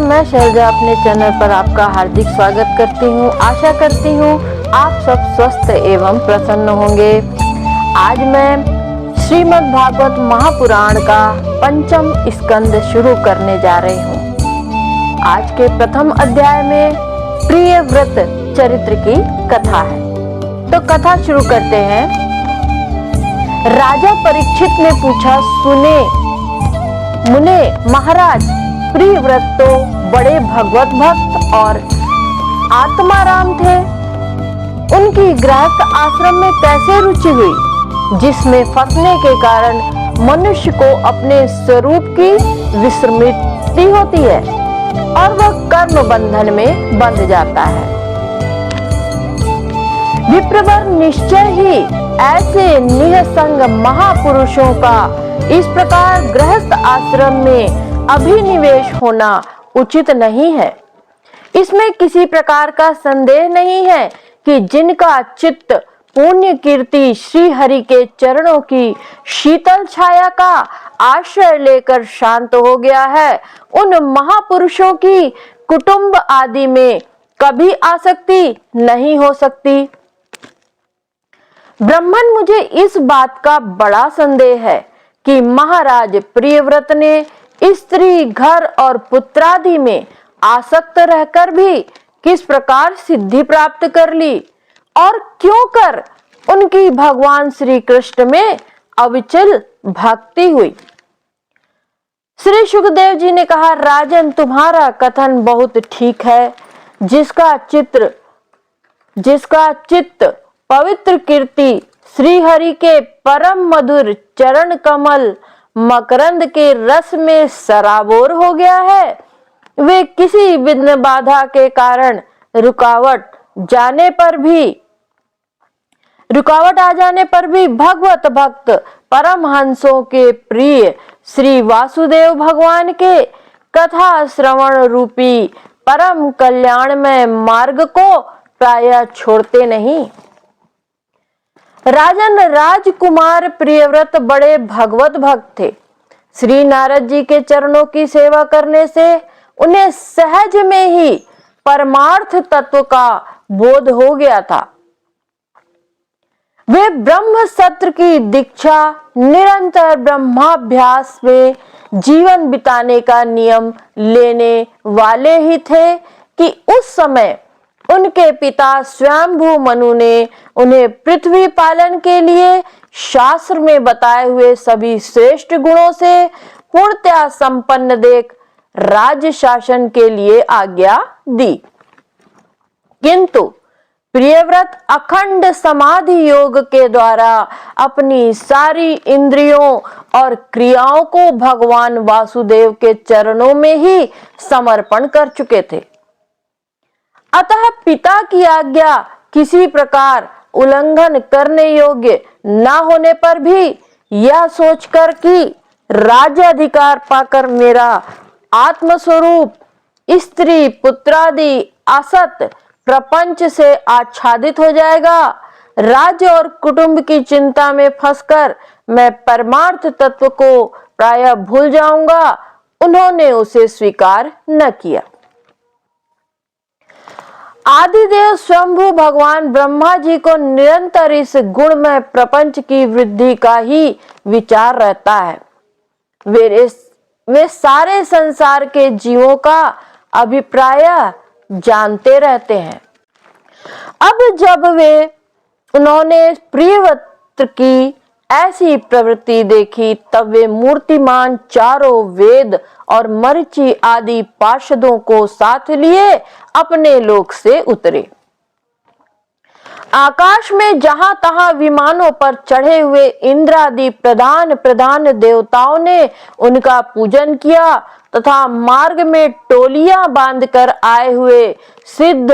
मैं शैलजा अपने चैनल पर आपका हार्दिक स्वागत करती हूँ। आशा करती हूँ आप सब स्वस्थ एवं प्रसन्न होंगे। आज मैं श्रीमद् भागवत महापुराण का पंचम स्कंद शुरू करने जा रही हूँ। आज के प्रथम अध्याय में प्रियव्रत चरित्र की कथा है, तो कथा शुरू करते हैं। राजा परीक्षित ने पूछा, सुने मुने महाराज, प्रियव्रत तो बड़े भगवत भक्त और आत्माराम थे। उनकी गृहस्थ आश्रम में कैसे रुचि हुई, जिसमें फंसने के कारण मनुष्य को अपने स्वरूप की विस्मृति होती है और वह कर्म बंधन में बंध जाता है। विप्रवर निश्चय ही ऐसे निःसंग महापुरुषों का इस प्रकार गृहस्थ आश्रम में अभिनिवेश होना उचित नहीं है। इसमें किसी प्रकार का संदेह नहीं है कि जिनका चित्त पुण्य कीर्ति श्री हरि के चरणों की शीतल छाया का आश्रय लेकर शांत हो गया है, उन महापुरुषों की कुटुंब आदि में कभी आसक्ति नहीं हो सकती। ब्राह्मण, मुझे इस बात का बड़ा संदेह है कि महाराज प्रियव्रत ने स्त्री, घर और पुत्रादि में आसक्त रहकर भी किस प्रकार सिद्धि प्राप्त कर ली और क्यों कर उनकी भगवान श्री कृष्ण में अविचल भक्ति हुई। श्री सुखदेव जी ने कहा, राजन, तुम्हारा कथन बहुत ठीक है। जिसका चित्त पवित्र कीर्ति श्री हरि के परम मधुर चरण कमल मकरंद के रस में सराबोर हो गया है, वे किसी विघ्न बाधा के कारण रुकावट आ जाने पर भी भगवत भक्त परमहंसों के प्रिय श्री वासुदेव भगवान के कथा श्रवण रूपी परम कल्याणमय मार्ग को प्रायः छोड़ते नहीं। राजन, राजकुमार प्रियव्रत बड़े भगवत भक्त थे। श्री नारद जी के चरणों की सेवा करने से उन्हें सहज में ही परमार्थ तत्व का बोध हो गया था। वे ब्रह्म सत्र की दीक्षा, निरंतर ब्रह्माभ्यास में जीवन बिताने का नियम लेने वाले ही थे कि उस समय उनके पिता स्वयंभू मनु ने उन्हें पृथ्वी पालन के लिए शास्त्र में बताए हुए सभी श्रेष्ठ गुणों से पूर्णतया संपन्न देख राज्य शासन के लिए आज्ञा दी। किंतु प्रियव्रत अखंड समाधि योग के द्वारा अपनी सारी इंद्रियों और क्रियाओं को भगवान वासुदेव के चरणों में ही समर्पण कर चुके थे। अतः पिता की आज्ञा किसी प्रकार उल्लंघन करने योग्य न होने पर भी यह सोचकर कि राज्य अधिकार पाकर मेरा आत्मस्वरूप स्त्री पुत्रादि असत प्रपंच से आच्छादित हो जाएगा, राज्य और कुटुंब की चिंता में फंसकर मैं परमार्थ तत्व को प्रायः भूल जाऊंगा, उन्होंने उसे स्वीकार न किया। आदिदेव स्वयंभू भगवान ब्रह्मा जी को निरंतर इस गुणमय प्रपंच की वृद्धि का ही विचार रहता है। वे सारे संसार के जीवों का अभिप्राय जानते रहते हैं। अब जब उन्होंने प्रियव्रत की ऐसी प्रवृत्ति देखी, तब वे मूर्तिमान चारों वेद और मरीचि आदि पार्षदों को साथ लिए अपने लोक से उतरे। आकाश में जहां तहां विमानों पर चढ़े हुए इंद्र आदि प्रधान देवताओं ने उनका पूजन किया तथा मार्ग में टोलियां बांधकर आए हुए सिद्ध,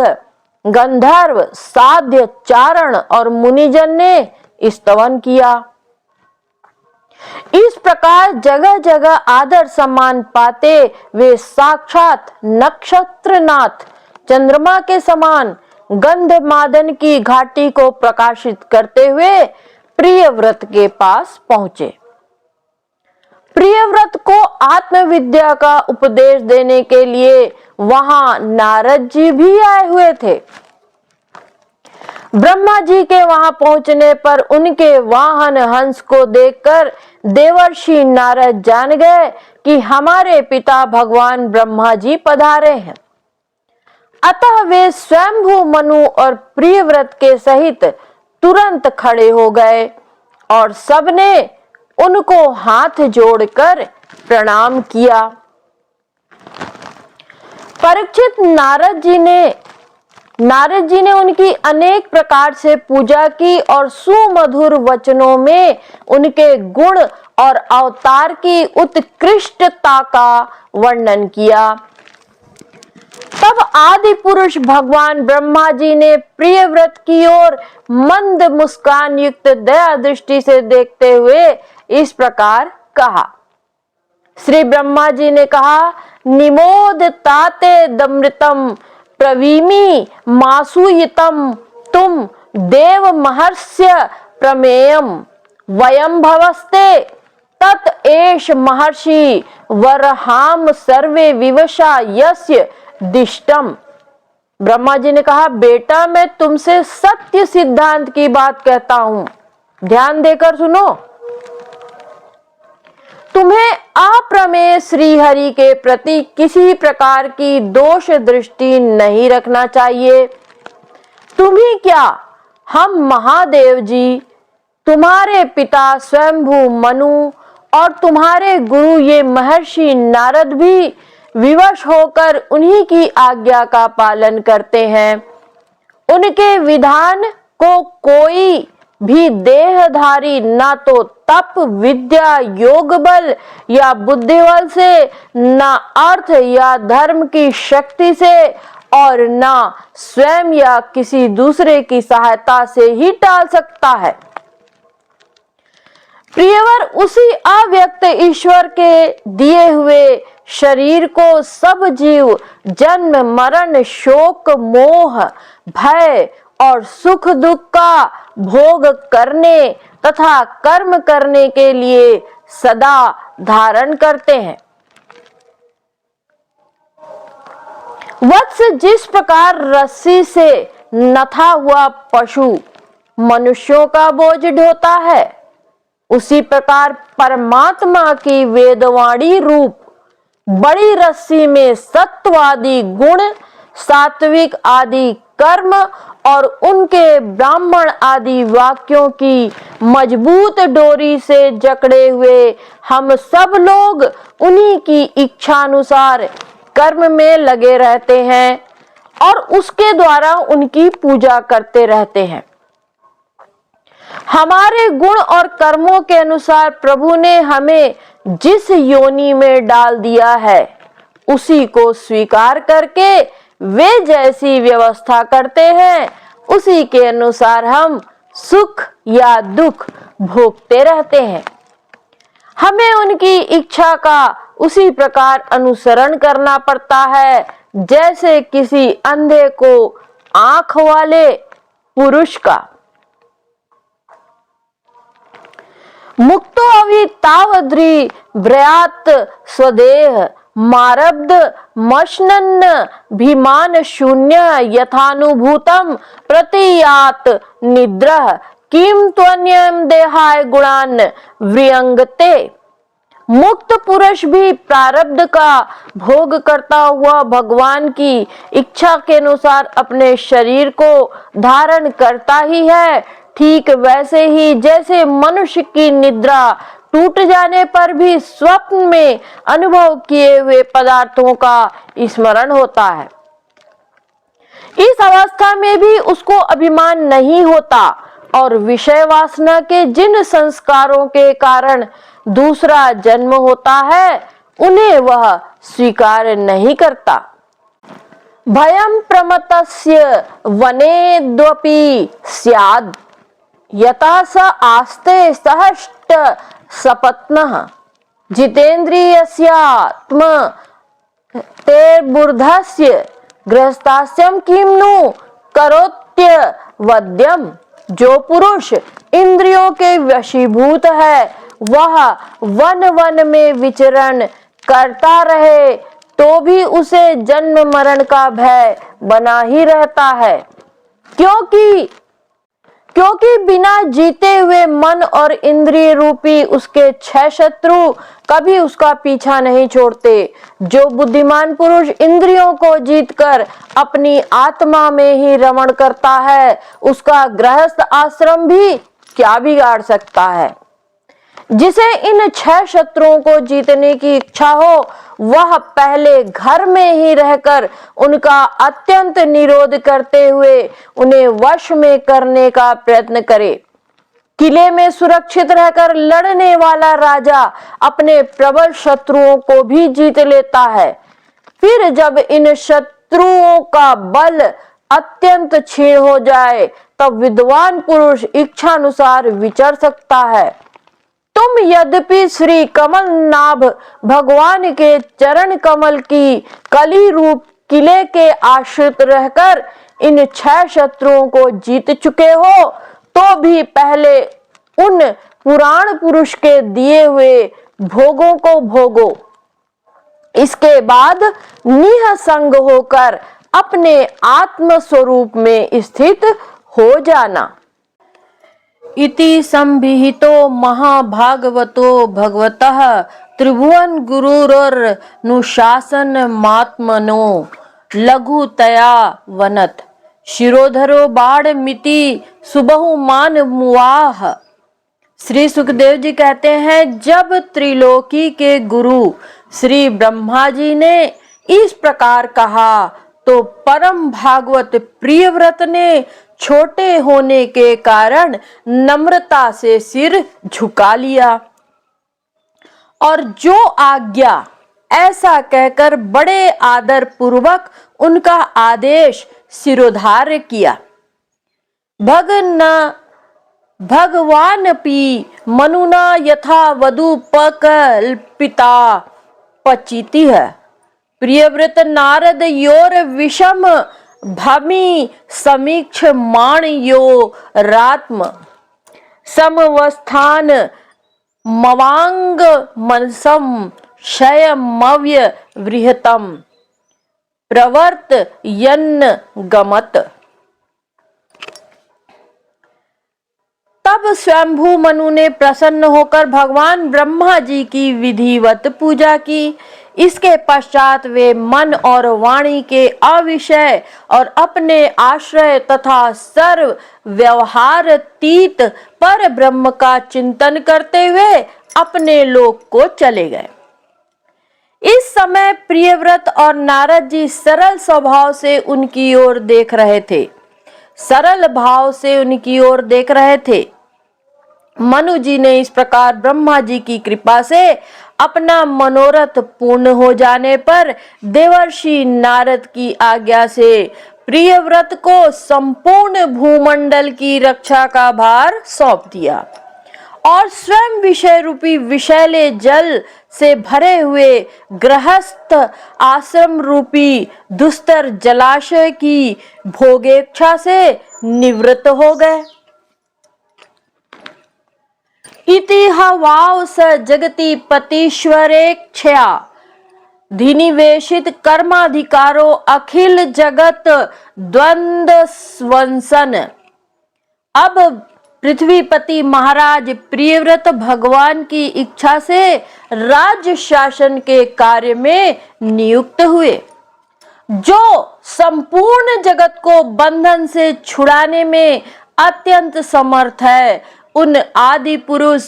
गंधर्व, साध्य, चारण और मुनिजन ने स्तवन किया। इस प्रकार जगह जगह आदर सम्मान पाते वे साक्षात नक्षत्रनाथ चंद्रमा के समान गंधमादन की घाटी को प्रकाशित करते हुए प्रियव्रत के पास पहुंचे। प्रियव्रत को आत्मविद्या का उपदेश देने के लिए वहां नारद जी भी आए हुए थे। ब्रह्मा जी के वहां पहुंचने पर उनके वाहन हंस को देखकर देवर्षि नारद जान गए कि हमारे पिता भगवान ब्रह्मा जी पधारे हैं। अतः वे स्वयंभू मनु और प्रियव्रत के सहित तुरंत खड़े हो गए और सबने उनको हाथ जोड़कर प्रणाम किया। परीक्षित नारद जी ने उनकी अनेक प्रकार से पूजा की और सुमधुर वचनों में उनके गुण और अवतार की उत्कृष्टता का वर्णन किया। तब आदि पुरुष भगवान ब्रह्मा जी ने प्रियव्रत की ओर मंद मुस्कान युक्त दया दृष्टि से देखते हुए इस प्रकार कहा। श्री ब्रह्मा जी ने कहा, निमोद ताते दमृतम प्रवीमी मासूयितम तुम देव महर्ष्य प्रमेयम वयम भवस्ते तत एष महर्षि वरहाम सर्वे विवशा यस्य दिष्टम। ब्रह्मा जी ने कहा, बेटा मैं तुमसे सत्य सिद्धांत की बात कहता हूं, ध्यान देकर सुनो। तुम्हें अप्रमेय श्री हरि के प्रति किसी प्रकार की दोष दृष्टि नहीं रखना चाहिए। तुम्ही क्या, हम महादेव जी, तुम्हारे पिता स्वयंभू मनु और तुम्हारे गुरु ये महर्षि नारद भी विवश होकर उन्हीं की आज्ञा का पालन करते हैं। उनके विधान को कोई भी देहधारी ना तो तप विद्या योग बल या बुद्धि बल से, ना अर्थ या धर्म की शक्ति से और ना स्वयं या किसी दूसरे की सहायता से ही टाल सकता है। प्रियवर उसी अव्यक्त ईश्वर के दिए हुए शरीर को सब जीव जन्म मरण शोक मोह भय और सुख दुख का भोग करने तथा कर्म करने के लिए सदा धारण करते हैं। वत्स जिस प्रकार रस्सी से नथा हुआ पशु मनुष्यों का बोझ ढोता है, उसी प्रकार परमात्मा की वेदवाणी रूप बड़ी रस्सी में सत्वादि गुण, सात्विक आदि कर्म और उनके ब्राह्मण आदि वाक्यों की मजबूत डोरी से जकड़े हुए हम सब लोग उन्हीं की इच्छा अनुसार कर्म में लगे रहते हैं और उसके द्वारा उनकी पूजा करते रहते हैं। हमारे गुण और कर्मों के अनुसार प्रभु ने हमें जिस योनि में डाल दिया है, उसी को स्वीकार करके वे जैसी व्यवस्था करते हैं, उसी के अनुसार हम सुख या दुख भोगते रहते हैं। हमें उनकी इच्छा का उसी प्रकार अनुसरण करना पड़ता है जैसे किसी अंधे को आंख वाले पुरुष का। मुक्तो अभि तावद्री व्रयात स्वदेह मारब्ध मश्नन्न भीमान शून्य यथानुभूतम प्रतीयात निद्रह किम त्वन्यम देहाय गुणान व्रियंगते। मुक्त पुरुष भी प्रारब्ध का भोग करता हुआ भगवान की इच्छा के अनुसार अपने शरीर को धारण करता ही है। ठीक वैसे ही जैसे मनुष्य की निद्रा टूट जाने पर भी स्वप्न में अनुभव किए हुए पदार्थों का स्मरण होता है, इस अवस्था में भी उसको अभिमान नहीं होता और विषय वासना के जिन संस्कारों के कारण दूसरा जन्म होता है, उन्हें वह स्वीकार नहीं करता। भयं प्रमतस्य वनेद्वपि स्याद् यथा स आस्ते सहष्ट सपत्नः जितेन्द्रियस्यात्म तेर्बुर्धस्य गृहस्थास्यं किम नु करोत्य वद्यम। जो पुरुष इंद्रियों के वशीभूत है वह वन वन में विचरण करता रहे तो भी उसे जन्म मरण का भय बना ही रहता है, क्योंकि बिना जीते हुए मन और इंद्रिय रूपी उसके 6 शत्रु कभी उसका पीछा नहीं छोड़ते। जो बुद्धिमान पुरुष इंद्रियों को जीतकर अपनी आत्मा में ही रमण करता है, उसका गृहस्थ आश्रम भी क्या बिगाड़ सकता है। जिसे इन 6 शत्रुओं को जीतने की इच्छा हो, वह पहले घर में ही रहकर उनका अत्यंत निरोध करते हुए उन्हें वश में करने का प्रयत्न करे। किले में सुरक्षित रहकर लड़ने वाला राजा अपने प्रबल शत्रुओं को भी जीत लेता है। फिर जब इन शत्रुओं का बल अत्यंत क्षीण हो जाए, तब विद्वान पुरुष इच्छानुसार विचर सकता है। तुम यद्यपि श्री कमल नाभ भगवान के चरण कमल की कली रूप किले के आश्रित रहकर इन 6 शत्रुओं को जीत चुके हो, तो भी पहले उन पुराण पुरुष के दिए हुए भोगों को भोगो। इसके बाद निःसंग होकर अपने आत्म स्वरूप में स्थित हो जाना। इति संभिहितो महाभागवतो भगवतः त्रिभुवन गुरुरनुशासन मात्मनो लघुतया वनत शिरोधरो बाण मिति सुबहु मान मुआह। श्री सुखदेव जी कहते हैं, जब त्रिलोकी के गुरु श्री ब्रह्मा जी ने इस प्रकार कहा तो परम भागवत प्रियव्रत ने छोटे होने के कारण नम्रता से सिर झुका लिया और जो आज्ञा ऐसा कहकर बड़े आदर पूर्वक उनका आदेश शिरोधार्य किया। भगवान पी मनुना यथा वधु पकल्पिता पचिति है। प्रियव्रत नारद योर विषम भमी समीक्ष मान यो रात्म समवस्थान मवांग मनसम क्षयमव्य वृहतम प्रवर्त यन्न गमत। तब स्वयंभू मनु ने प्रसन्न होकर भगवान ब्रह्मा जी की विधिवत पूजा की। इसके पश्चात वे मन और वाणी के अविषय और अपने आश्रय तथा सर्व व्यवहारतीत पर ब्रह्म का चिंतन करते हुए अपने लोक को चले गए। इस समय प्रियव्रत और नारद जी सरल स्वभाव से उनकी ओर देख रहे थे। सरल भाव से उनकी ओर देख रहे थे। मनु जी ने इस प्रकार ब्रह्मा जी की कृपा से अपना मनोरथ पूर्ण हो जाने पर देवर्षि नारद की आज्ञा से प्रियव्रत को संपूर्ण भूमंडल की रक्षा का भार सौंप दिया और स्वयं विषय रूपी विषैले जल से भरे हुए गृहस्थ आश्रम रूपी दुस्तर जलाशय की भोगेच्छा से निवृत्त हो गए। इति हवाव स जगति पतीश्वरेक्षया धिनिवेशित कर्माधिकारो अखिल जगत द्वंद्वंसन। अब पृथ्वीपति महाराज प्रियव्रत भगवान की इच्छा से राज्य शासन के कार्य में नियुक्त हुए। जो संपूर्ण जगत को बंधन से छुड़ाने में अत्यंत समर्थ है, उन आदि पुरुष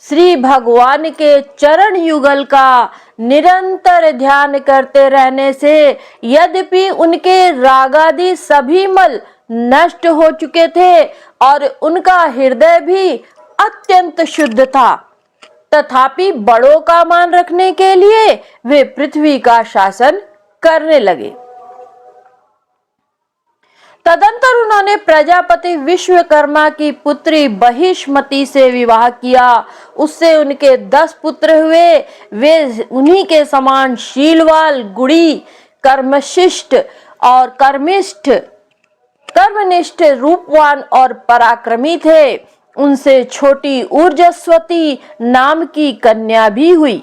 श्री भगवान के चरण युगल का निरंतर ध्यान करते रहने से यद्यपि उनके रागादि सभी मल नष्ट हो चुके थे और उनका हृदय भी अत्यंत शुद्ध था, तथापि बड़ों का मान रखने के लिए वे पृथ्वी का शासन करने लगे। तदंतर उन्होंने प्रजापति विश्वकर्मा की पुत्री बहिष्मति से विवाह किया। उससे उनके 10 पुत्र हुए। वे उन्हीं के समान शीलवान, गुणी, कर्मशिष्ट और कर्मनिष्ठ, रूपवान और पराक्रमी थे। उनसे छोटी ऊर्जस्वती नाम की कन्या भी हुई।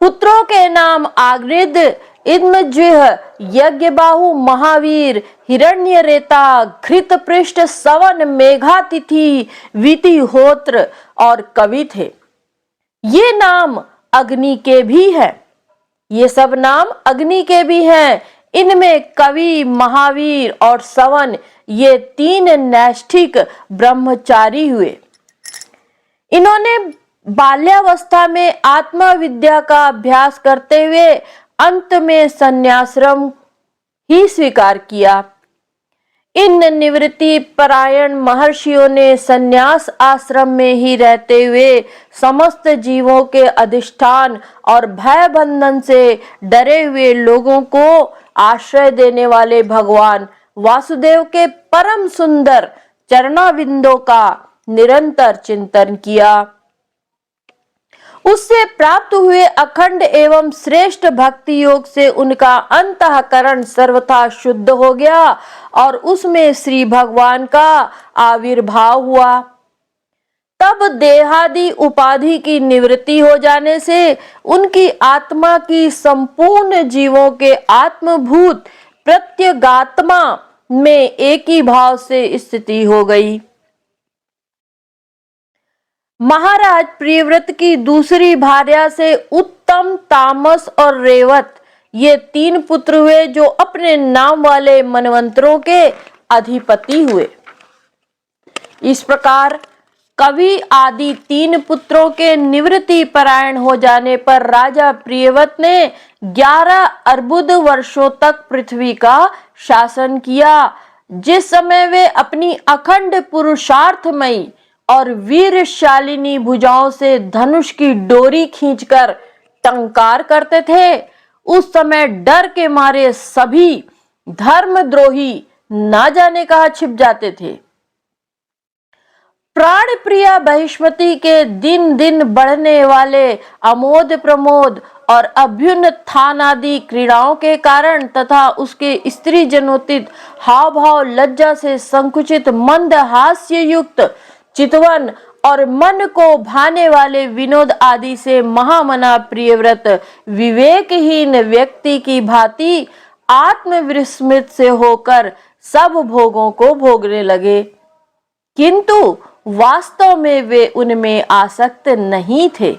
पुत्रों के नाम आग्रिद, इद्मज्विह, यज्ञबाहु, महावीर, हिरण्यरेता, घृतपृष्ठ, सवन, मेघातिथि, वितिहोत्र और कवि थे। ये नाम अग्नि के भी हैं। ये सब नाम अग्नि के भी हैं। इनमें कवि, महावीर और सवन ये 3 नैष्ठिक ब्रह्मचारी हुए। इन्होंने बाल्यावस्था में आत्मविद्या का अभ्यास करते हुए अंत में संन्याश्रम ही स्वीकार किया। इन निवृत्ति परायण महर्षियों ने संन्यास आश्रम में ही रहते हुए समस्त जीवों के अधिष्ठान और भय बंधन से डरे हुए लोगों को आश्रय देने वाले भगवान वासुदेव के परम सुंदर चरणाविंदों का निरंतर चिंतन किया। उससे प्राप्त हुए अखंड एवं श्रेष्ठ भक्ति योग से उनका अंतःकरण सर्वथा शुद्ध हो गया और उसमें श्री भगवान का आविर्भाव हुआ। तब देहादि उपाधि की निवृत्ति हो जाने से उनकी आत्मा की संपूर्ण जीवों के आत्मभूत प्रत्यगात्मा में एक ही भाव से स्थिति हो गई। महाराज प्रियव्रत की दूसरी भार्या से उत्तम, तामस और रेवत ये 3 पुत्र हुए जो अपने नाम वाले मनवंतरों के अधिपति हुए। इस प्रकार कवि आदि 3 पुत्रों के निवृत्ति परायण हो जाने पर राजा प्रियव्रत ने 11 अर्बुद वर्षों तक पृथ्वी का शासन किया। जिस समय वे अपनी अखंड पुरुषार्थमयी और वीरशालिनी भुजाओं से धनुष की डोरी खींचकर टंकार करते थे, उस समय डर के मारे सभी धर्मद्रोही ना जाने कहां छिप जाते थे। प्राण प्रिया बहिष्मति के दिन दिन बढ़ने वाले अमोद प्रमोद और अभ्युत्थान आदि क्रीड़ाओं के कारण तथा उसके स्त्री जनोचित हाव भाव, लज्जा से संकुचित मंद हास्य युक्त चितवन और मन को भाने वाले विनोद आदि से महामना प्रियव्रत विवेकहीन व्यक्ति की भांति आत्मविस्मृत से होकर सब भोगों को भोगने लगे, किंतु वास्तव में वे उनमें आसक्त नहीं थे।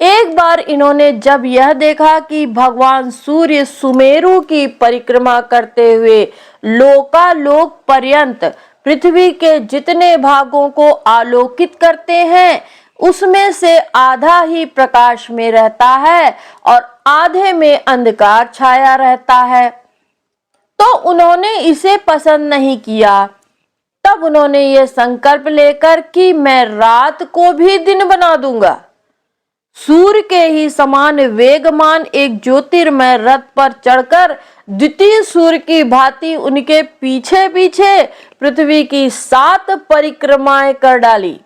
एक बार इन्होंने जब यह देखा कि भगवान सूर्य सुमेरु की परिक्रमा करते हुए लोकालोक पर्यंत पृथ्वी के जितने भागों को आलोकित करते हैं उसमें से आधा ही प्रकाश में रहता है और आधे में अंधकार छाया रहता है, तो उन्होंने इसे पसंद नहीं किया। तब उन्होंने ये संकल्प लेकर कि मैं रात को भी दिन बना दूंगा, सूर्य के ही समान वेगमान एक ज्योतिर्मय रथ पर चढ़कर द्वितीय सूर्य की भांति उनके पीछे पीछे पृथ्वी की 7 परिक्रमाएं कर डाली।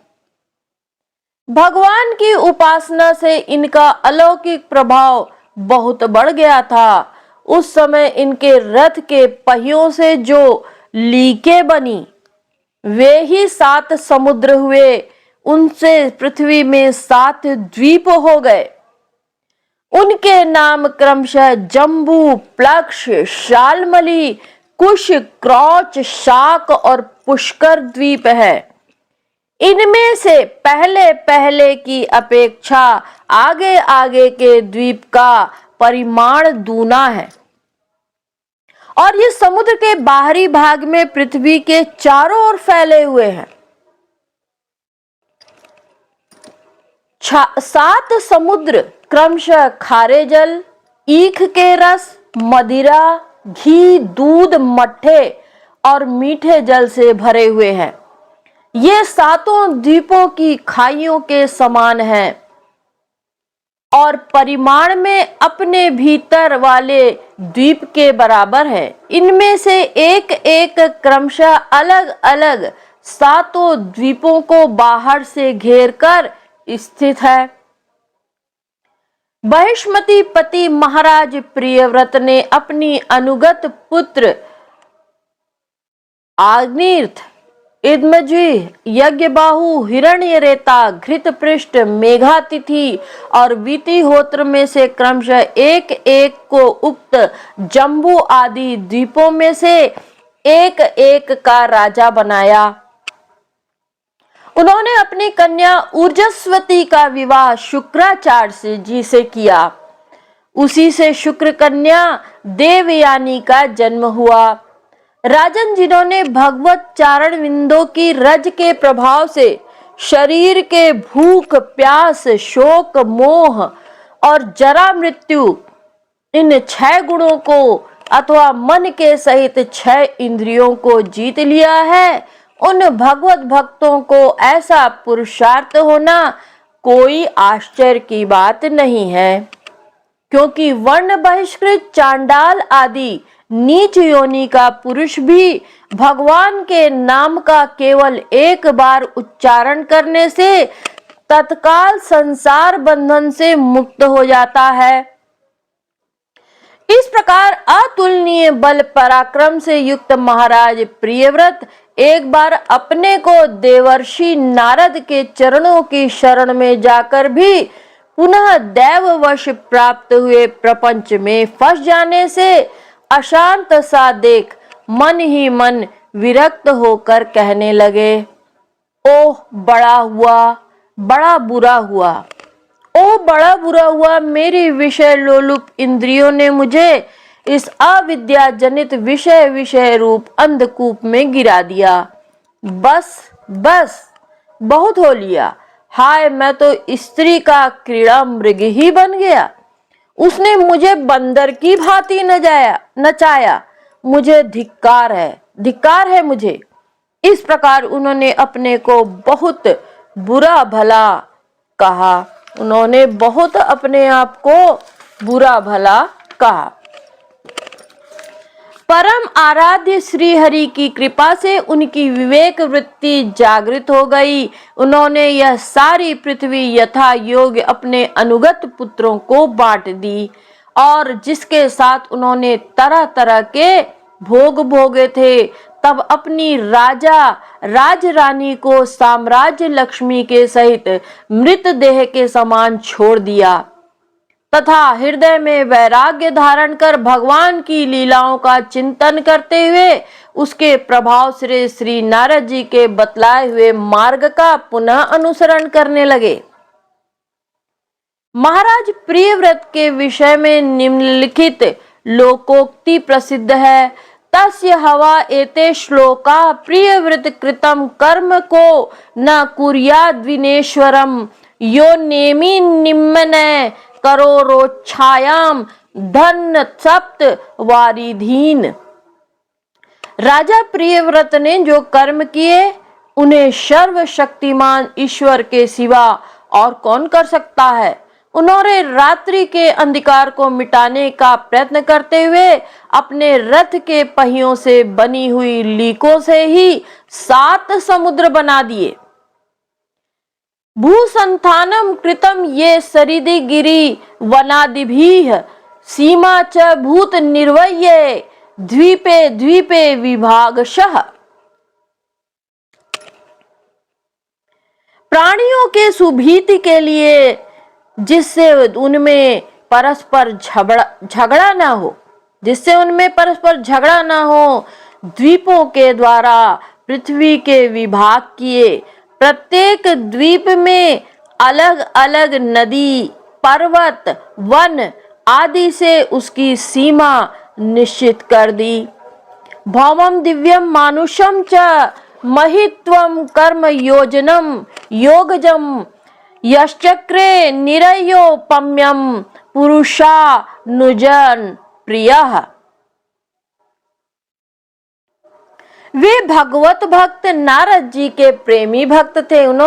भगवान की उपासना से इनका अलौकिक प्रभाव बहुत बढ़ गया था। उस समय इनके रथ के पहियों से जो लीकें बनी वे ही 7 समुद्र हुए, उनसे पृथ्वी में 7 द्वीप हो गए। उनके नाम क्रमशः जम्बू, प्लक्ष, शाल्मली, कुश, क्रौच, शाक और पुष्कर द्वीप है। इनमें से पहले पहले की अपेक्षा आगे आगे के द्वीप का परिमाण दूना है और ये समुद्र के बाहरी भाग में पृथ्वी के चारों ओर फैले हुए हैं। 7 समुद्र क्रमशः खारे जल, ईख के रस, मदिरा, घी, दूध, मट्ठे और मीठे जल से भरे हुए हैं। ये 7 द्वीपों की खाइयों के समान हैं और परिमाण में अपने भीतर वाले द्वीप के बराबर है। इनमें से एक एक क्रमशः अलग अलग 7 द्वीपों को बाहर से घेर कर स्थित है। बहिष्मती पति महाराज प्रियव्रत ने अपनी अनुगत पुत्र आग्निर्थ इदमजी, यज्ञबाहु, हिरण्यरेता, घृतपृष्ठ, मेघातिथि और वीतिहोत्र में से क्रमशः एक एक को उक्त जम्बू आदि द्वीपों में से एक एक का राजा बनाया। उन्होंने अपनी कन्या ऊर्जस्वती का विवाह शुक्राचार्य जी से किया। उसी से शुक्र कन्या देवयानी का जन्म हुआ। राजन, जिन्होंने भगवत चारण विंदों की रज के प्रभाव से शरीर के भूख, प्यास, शोक, मोह और जरा मृत्यु इन 6 गुणों को अथवा मन के सहित 6 इंद्रियों को जीत लिया है, उन भगवत भक्तों को ऐसा पुरुषार्थ होना कोई आश्चर्य की बात नहीं है, क्योंकि वर्ण बहिष्कृत चांडाल आदि नीच योनि का पुरुष भी भगवान के नाम का केवल एक बार उच्चारण करने से तत्काल संसार बंधन से मुक्त हो जाता है। इस प्रकार अतुलनीय बल पराक्रम से युक्त महाराज प्रियव्रत एक बार अपने को देवर्षि नारद के चरणों की शरण में जाकर भी पुनः दैववश प्राप्त हुए प्रपंच में फंस जाने से अशांत सा देख मन ही मन विरक्त होकर कहने लगे, ओह बड़ा हुआ, बड़ा बुरा हुआ, ओह बड़ा बुरा हुआ। मेरी विषय लोलुप इंद्रियों ने मुझे इस अविद्या जनित विषय रूप अंधकूप में गिरा दिया। बस बस बहुत हो लिया। हाय, मैं तो स्त्री का क्रीड़ा मृग ही बन गया। उसने मुझे बंदर की भांति नचाया। मुझे धिक्कार है मुझे। इस प्रकार उन्होंने अपने को बहुत बुरा भला कहा। उन्होंने बहुत अपने आप को बुरा भला कहा। परम आराध्य श्री हरि की कृपा से उनकी विवेक वृत्ति जागृत हो गई। उन्होंने यह सारी पृथ्वी यथा योग्य अपने अनुगत पुत्रों को बांट दी और जिसके साथ उन्होंने तरह तरह के भोग भोगे थे, तब अपनी राजरानी को साम्राज्य लक्ष्मी के सहित मृत देह के समान छोड़ दिया तथा हृदय में वैराग्य धारण कर भगवान की लीलाओं का चिंतन करते हुए उसके प्रभाव से श्री नारद जी के बतलाए हुए मार्ग का पुनः अनुसरण करने लगे। महाराज प्रियव्रत के विषय में निम्नलिखित लोकोक्ति प्रसिद्ध है। तस्य हवा एते श्लोका प्रियव्रत कृतम कर्म को न कुर्याद् विनेश्वरम यो नेमि निम्न करोरोच्छायाम धन सप्त वारिधीन। राजा प्रियव्रत ने जो कर्म किए उन्हें सर्वशक्तिमान ईश्वर के सिवा और कौन कर सकता है। उन्होंने रात्रि के अंधकार को मिटाने का प्रयत्न करते हुए अपने रथ के पहियों से बनी हुई लीकों से ही 7 समुद्र बना दिए। भूसंथानम कृतम ये सरिदि गिरि वनादिभिः सीमा च भूत निर्वह्य द्वीपे द्वीपे विभागशः। प्राणियों के सुभीति के लिए, जिससे उनमें परस्पर झगड़ा ना हो, द्वीपों के द्वारा पृथ्वी के विभाग किए। प्रत्येक द्वीप में अलग अलग नदी, पर्वत, वन आदि से उसकी सीमा निश्चित कर दी। भौमम दिव्यम मानुषम च महित्वम कर्म योजनम योगजम यश्चक्रे निरयोपम्यम पुरुषानुजन प्रियः। वे भगवत भक्त नारद जी के प्रेमी भक्त थे। उन्होंने